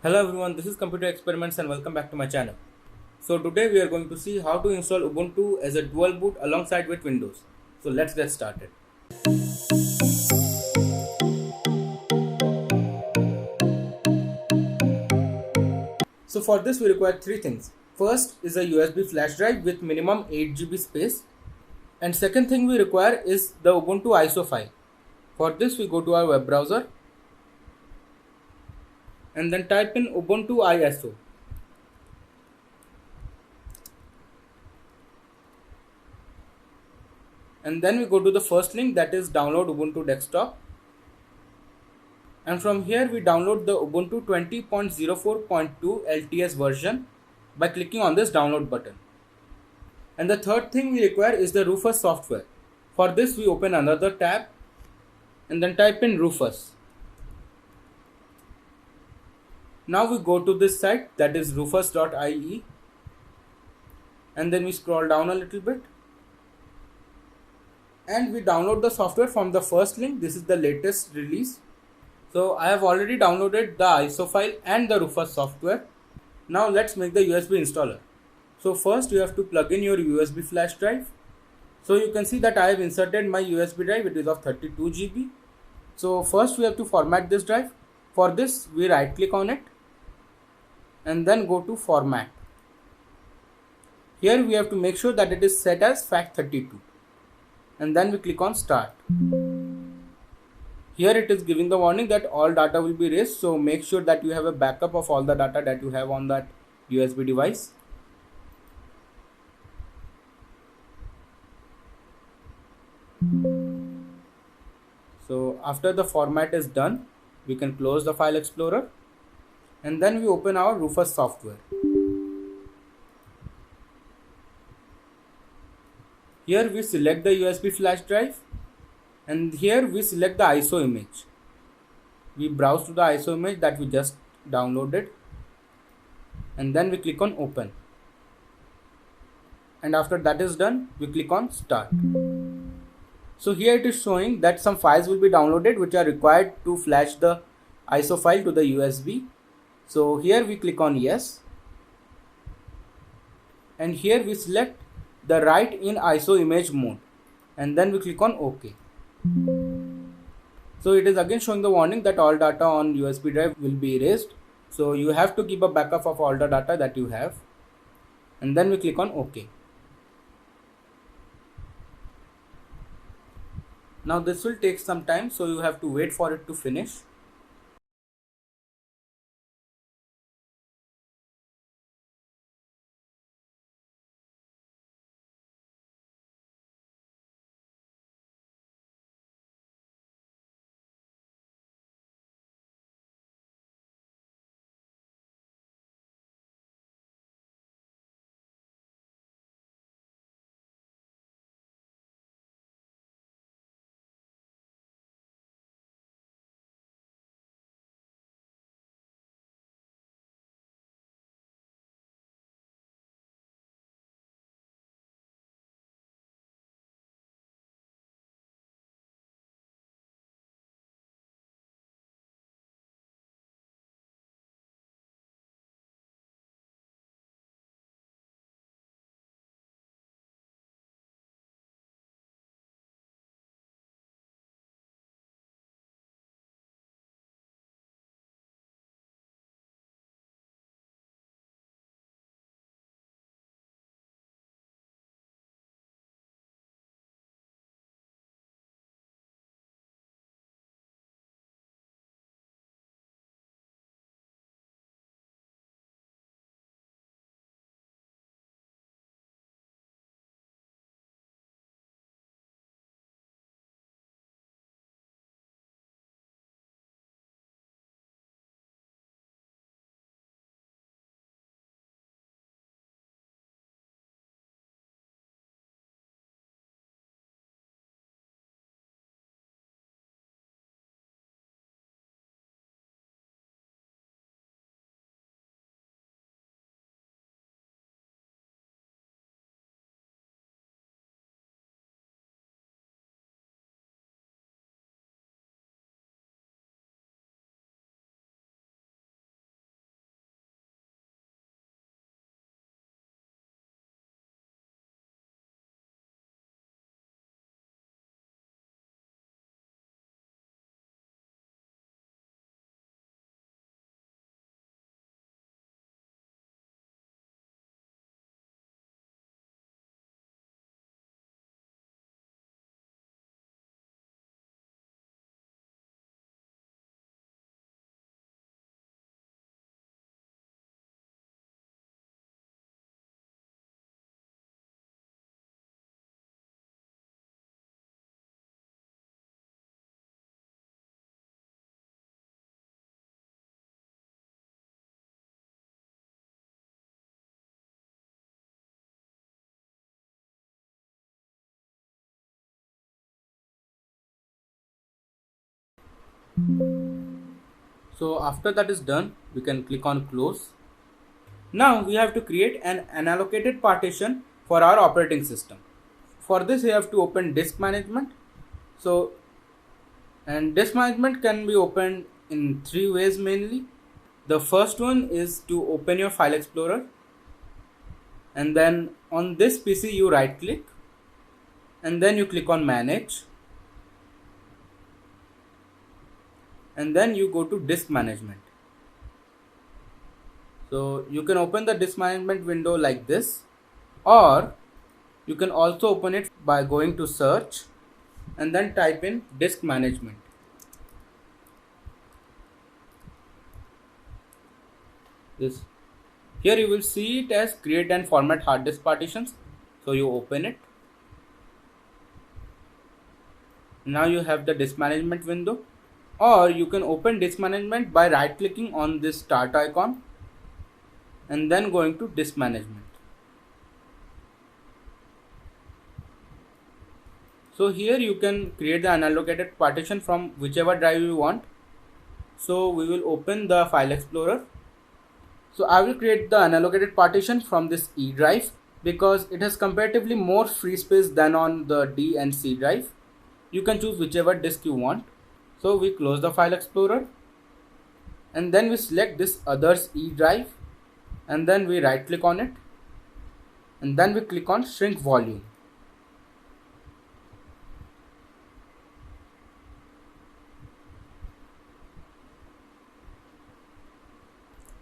Hello everyone, this is Computer Experiments and welcome back to my channel. So today we are going to see how to install Ubuntu as a dual boot alongside with Windows. So let's get started. So for this we require three things. First is a USB flash drive with minimum 8 GB space. And second thing we require is the Ubuntu ISO file. For this we go to our web browser and then type in Ubuntu ISO. And then we go to the first link, that is download Ubuntu desktop. And from here we download the Ubuntu 20.04.2 LTS version by clicking on this download button. And the third thing we require is the Rufus software. For this we open another tab and then type in Rufus. Now we go to this site, that is rufus.ie, and then we scroll down a little bit and we download the software from the first link. This is the latest release. So I have already downloaded the ISO file and the Rufus software. Now let's make the USB installer. So first you have to plug in your USB flash drive. So you can see that I have inserted my USB drive, it is of 32 GB. So first we have to format this drive. For this we right click on it and then go to format. Here we have to make sure that it is set as FAT32 and then we click on start. Here it is giving the warning that all data will be erased, so make sure that you have a backup of all the data that you have on that USB device. So after the format is done, we can close the file explorer and then we open our Rufus software. Here we select the USB flash drive and here we select the ISO image. We browse to the ISO image that we just downloaded and then we click on open. And after that is done, we click on start. So here it is showing that some files will be downloaded which are required to flash the ISO file to the USB. So here we click on yes. And here we select the write in ISO image mode and then we click on OK. So it is again showing the warning that all data on USB drive will be erased. So you have to keep a backup of all the data that you have and then we click on OK. Now this will take some time, so you have to wait for it to finish. So after that is done, we can click on close. Now we have to create an unallocated partition for our operating system. For this we have to open disk management. So, and disk management can be opened in three ways mainly. The first one is to open your file explorer, and then on this PC you right click and then you click on manage, and then you go to disk management. So you can open the disk management window like this, or you can also open it by going to search and then type in disk management. This here you will see it as create and format hard disk partitions. So you open it. Now you have the disk management window, or you can open disk management by right clicking on this start icon and then going to disk management. So here you can create the unallocated partition from whichever drive you want. So we will open the file explorer. So I will create the unallocated partition from this E drive because it has comparatively more free space than on the D and C drive. You can choose whichever disk you want. So we close the file explorer and then we select this others E drive and then we right click on it and then we click on shrink volume.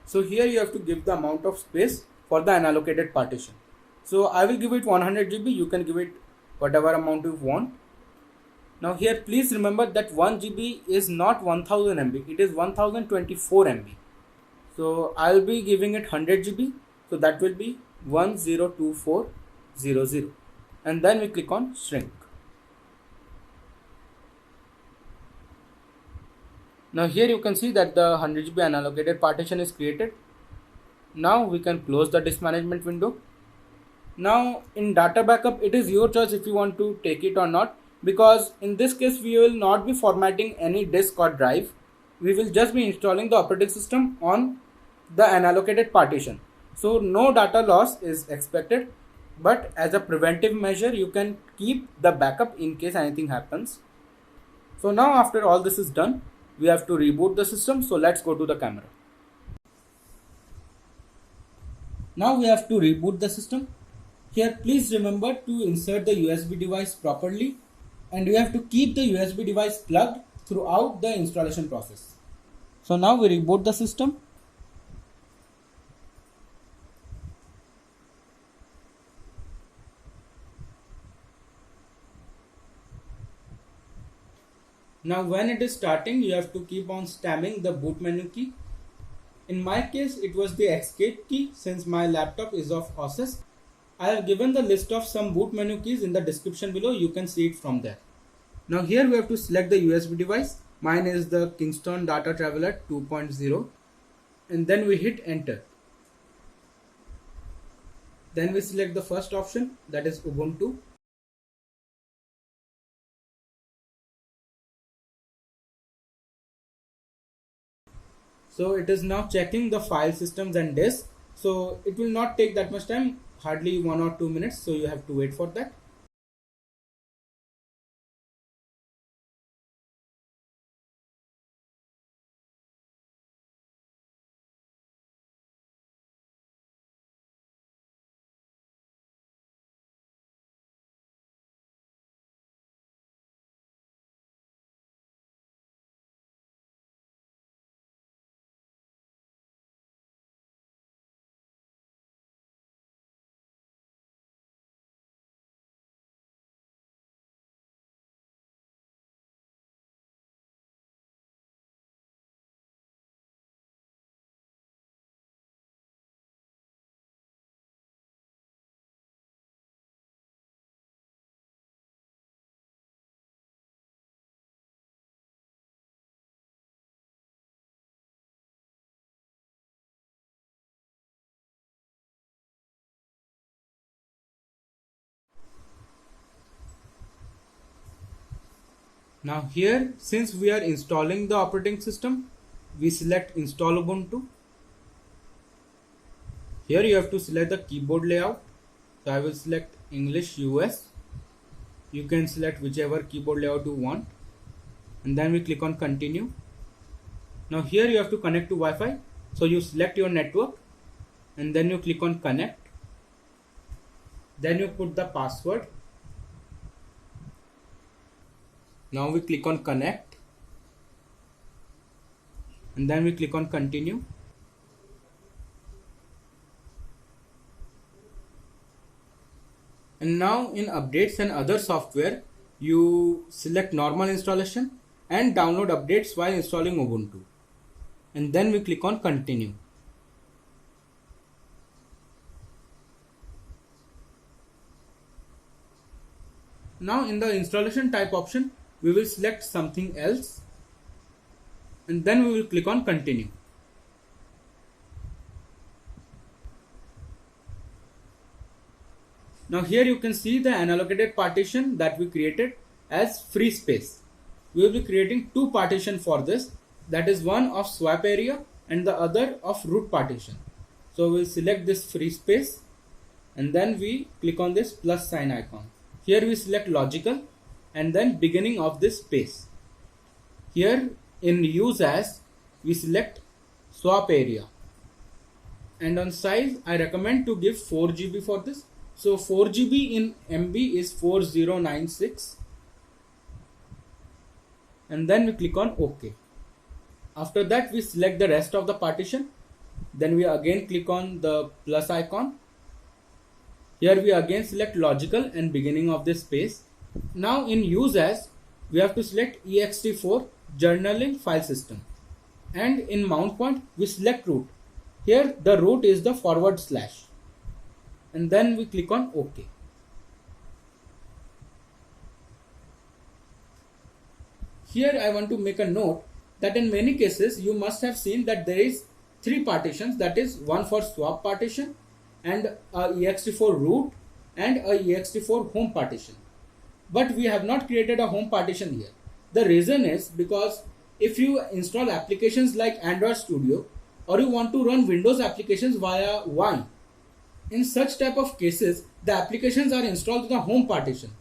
So here you have to give the amount of space for the unallocated partition. So I will give it 100 GB, you can give it whatever amount you want. Now here please remember that 1 GB is not 1000 MB, it is 1024 MB. So I will be giving it 100 GB, so that will be 102400, and then we click on shrink. Now here you can see that the 100 GB unallocated partition is created. Now we can close the disk management window. Now in data backup it is your choice if you want to take it or not, because in this case we will not be formatting any disk or drive. We will just be installing the operating system on the unallocated partition. So no data loss is expected, but as a preventive measure you can keep the backup in case anything happens. So now after all this is done, we have to reboot the system. So let's go to the camera. Now we have to reboot the system. Here please remember to insert the USB device properly, and you have to keep the USB device plugged throughout the installation process. So now we reboot the system. Now when it is starting, you have to keep on spamming the boot menu key. In my case, it was the escape key since my laptop is of Asus. I have given the list of some boot menu keys in the description below. You can see it from there. Now here we have to select the USB device. Mine is the Kingston Data Traveler 2.0, and then we hit enter. Then we select the first option, that is Ubuntu. So it is now checking the file systems and disk. So it will not take that much time, hardly 1 or 2 minutes. So you have to wait for that. Now here, since we are installing the operating system, we select install Ubuntu. Here you have to select the keyboard layout. So I will select English US. You can select whichever keyboard layout you want. And then we click on continue. Now here you have to connect to Wi-Fi. So you select your network and then you click on connect. Then you put the password. Now we click on connect and then we click on continue. And now in updates and other software, you select normal installation and download updates while installing Ubuntu. And then we click on continue. Now in the installation type option, we will select something else and then we will click on continue. Now here you can see the unallocated partition that we created as free space. We will be creating two partitions for this, that is one of swap area and the other of root partition. So we will select this free space and then we click on this plus sign icon. Here we select logical and then beginning of this space. Here in use as, we select swap area, and on size I recommend to give 4 GB for this. So 4 GB in MB is 4096 and then we click on OK. After that we select the rest of the partition, then we again click on the plus icon. Here we again select logical and beginning of this space. Now in use as, we have to select ext4 journaling file system, and in mount point we select root. Here the root is the /, and then we click on OK. Here I want to make a note that in many cases you must have seen that there is 3 partitions, that is one for swap partition and a ext4 root and a ext4 home partition. But we have not created a home partition here. The reason is because if you install applications like Android Studio or you want to run Windows applications via Wine, in such type of cases the applications are installed to the home partition.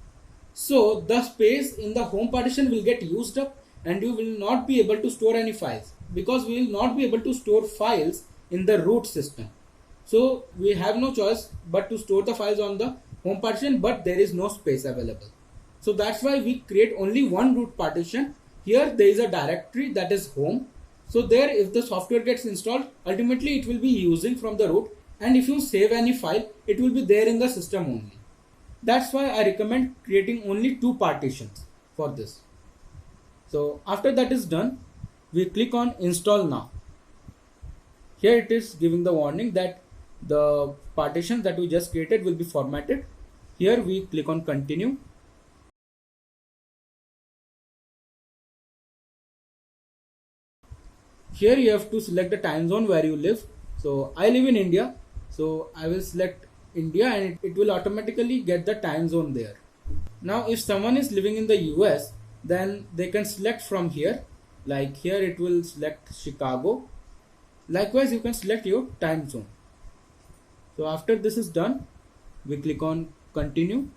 So the space in the home partition will get used up and you will not be able to store any files, because we will not be able to store files in the root system. So we have no choice but to store the files on the home partition, but there is no space available. So that's why we create only one root partition. Here there is a directory that is home. So there, if the software gets installed, ultimately it will be using from the root, and if you save any file, it will be there in the system only. That's why I recommend creating only 2 partitions for this. So after that is done, we click on install now. Here it is giving the warning that the partition that we just created will be formatted. Here we click on continue. Here you have to select the time zone where you live. So I live in India, so I will select India and it will automatically get the time zone there. Now if someone is living in the US, then they can select from here. Like here it will select Chicago. Likewise you can select your time zone. So after this is done, we click on continue.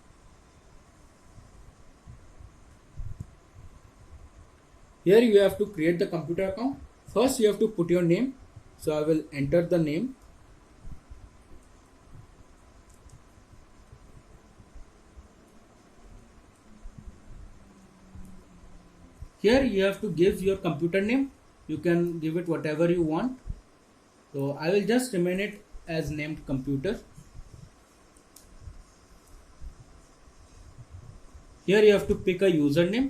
Here you have to create the computer account. First you have to put your name. So I will enter the name. Here you have to give your computer name. You can give it whatever you want. So I will just remain it as named computer. Here you have to pick a username.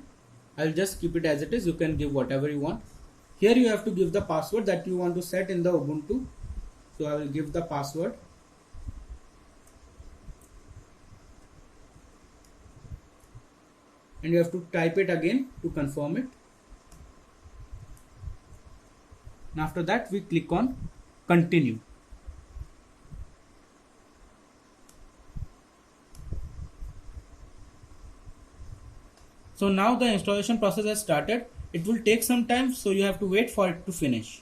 I'll just keep it as it is. You can give whatever you want. Here you have to give the password that you want to set in the Ubuntu. So I will give the password. And you have to type it again to confirm it. And after that we click on continue. So now the installation process has started. It will take some time, so you have to wait for it to finish.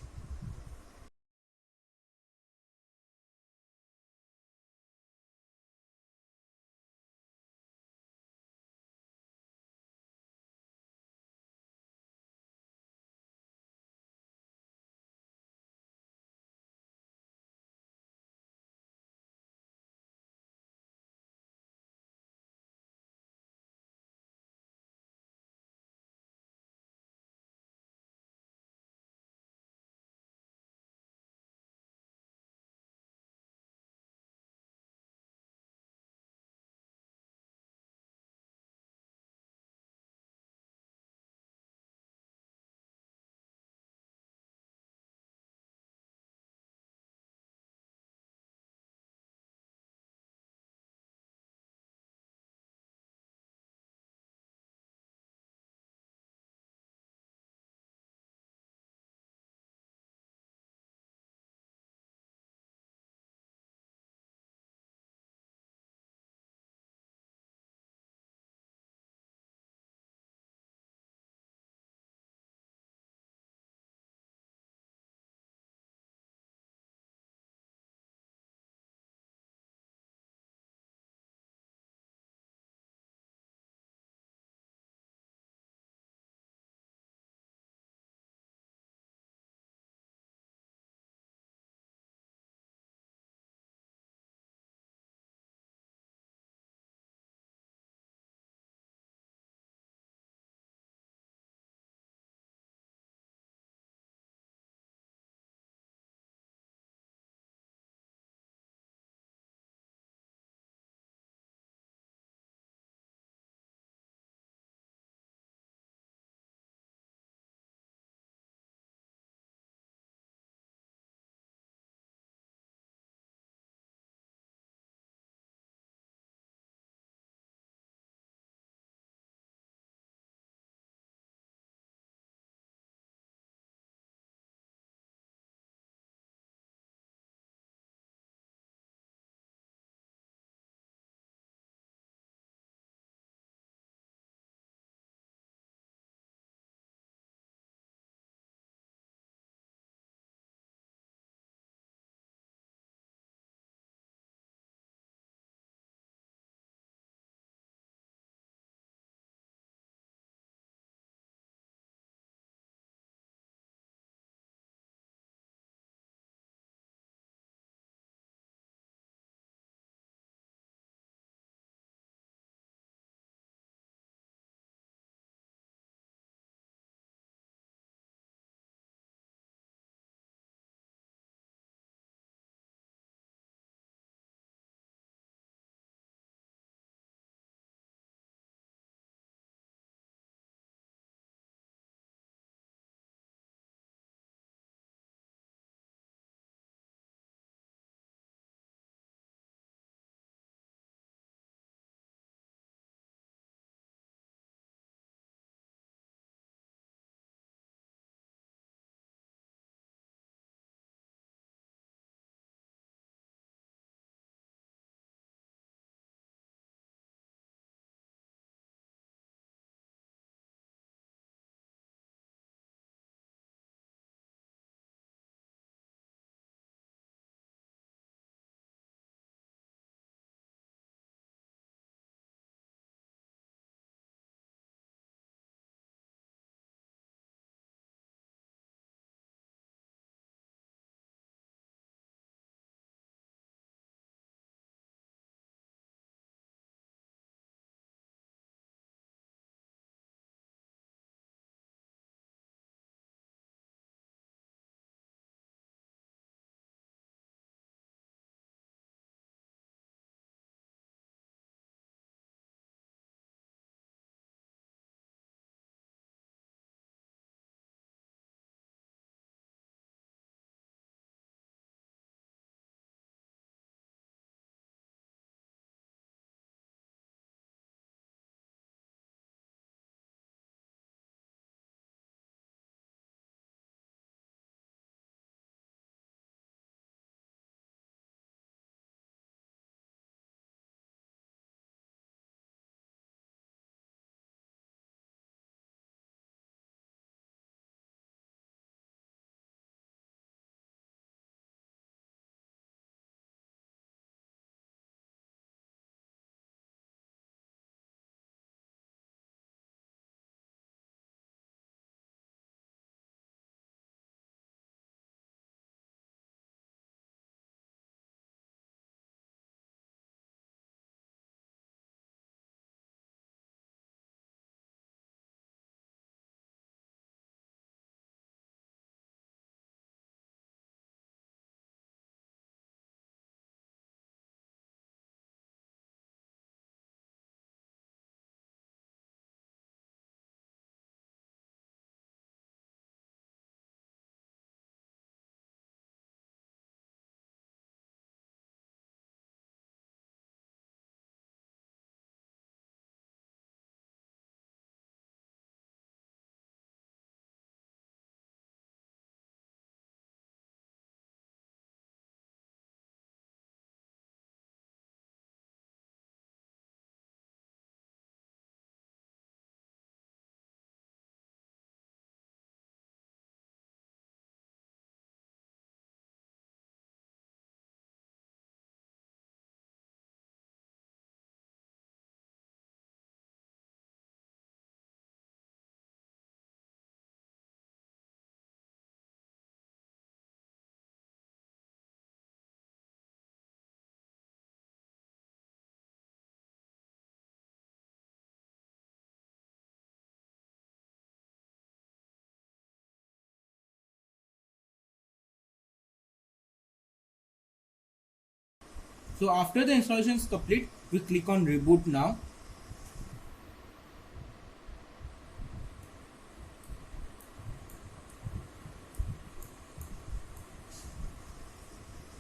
So after the installation is complete, we click on reboot now.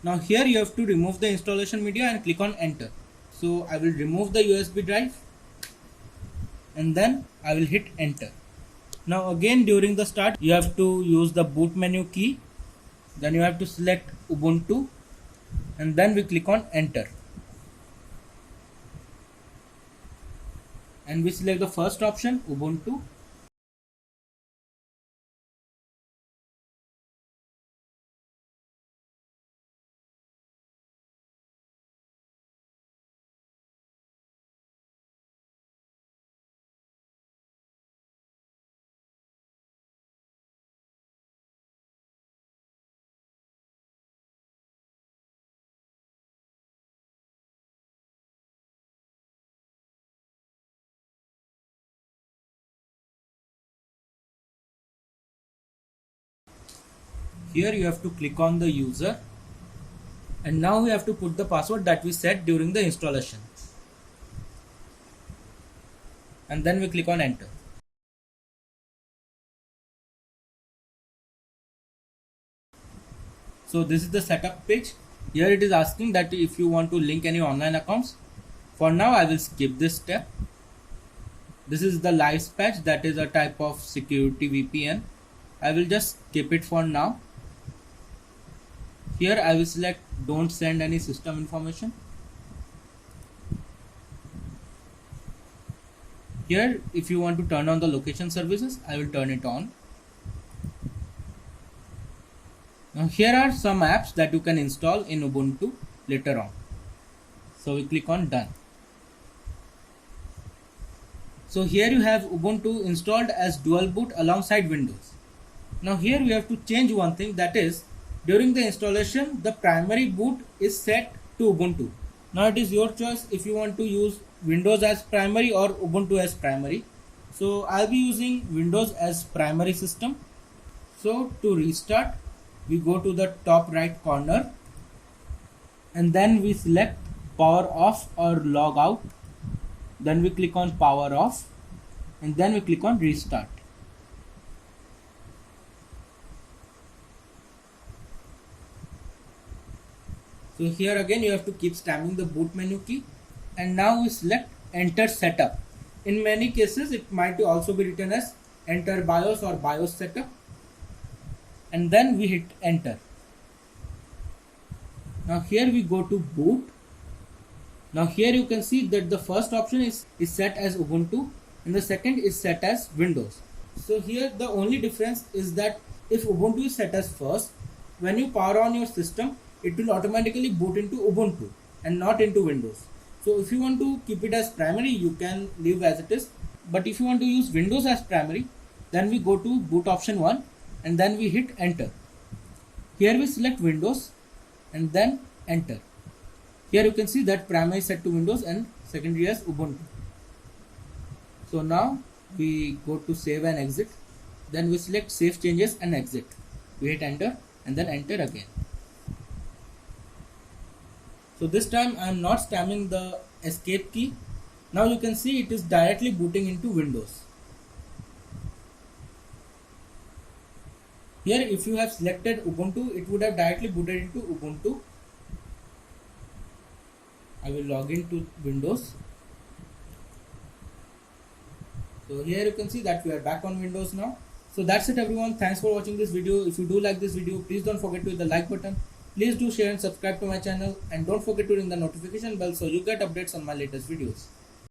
Now here you have to remove the installation media and click on enter. So I will remove the USB drive and then I will hit enter. Now again during the start you have to use the boot menu key, then you have to select Ubuntu and then we click on enter. And we select the first option, Ubuntu. Here you have to click on the user and now we have to put the password that we set during the installation. And then we click on enter. So this is the setup page. Here it is asking that if you want to link any online accounts. For now I will skip this step. This is the LiveSpatch, that is a type of security VPN. I will just skip it for now. Here I will select don't send any system information. Here if you want to turn on the location services, I will turn it on. Now here are some apps that you can install in Ubuntu later on. So we click on done. So here you have Ubuntu installed as dual boot alongside Windows. Now here we have to change one thing, that is during the installation the primary boot is set to Ubuntu. Now it is your choice if you want to use Windows as primary or Ubuntu as primary. So I'll be using Windows as primary system. So to restart we go to the top right corner and then we select power off or log out. Then we click on power off and then we click on restart. So here again you have to keep spamming the boot menu key and now we select enter setup. In many cases it might also be written as enter BIOS or BIOS setup and then we hit enter. Now here we go to boot. Now here you can see that the first option is set as Ubuntu and the second is set as Windows. So here the only difference is that if Ubuntu is set as first, when you power on your system it will automatically boot into Ubuntu and not into Windows. So if you want to keep it as primary you can leave as it is, but if you want to use Windows as primary then we go to boot option 1 and then we hit enter. Here we select Windows and then enter. Here you can see that primary is set to Windows and secondary as Ubuntu. So now we go to save and exit, then we select save changes and exit. We hit enter and then enter again. So this time I am not spamming the escape key. Now you can see it is directly booting into Windows. Here if you have selected Ubuntu, it would have directly booted into Ubuntu. I will log into Windows. So here you can see that we are back on Windows now. So that's it everyone. Thanks for watching this video. If you do like this video, please don't forget to hit the like button. Please do share and subscribe to my channel and don't forget to ring the notification bell so you get updates on my latest videos.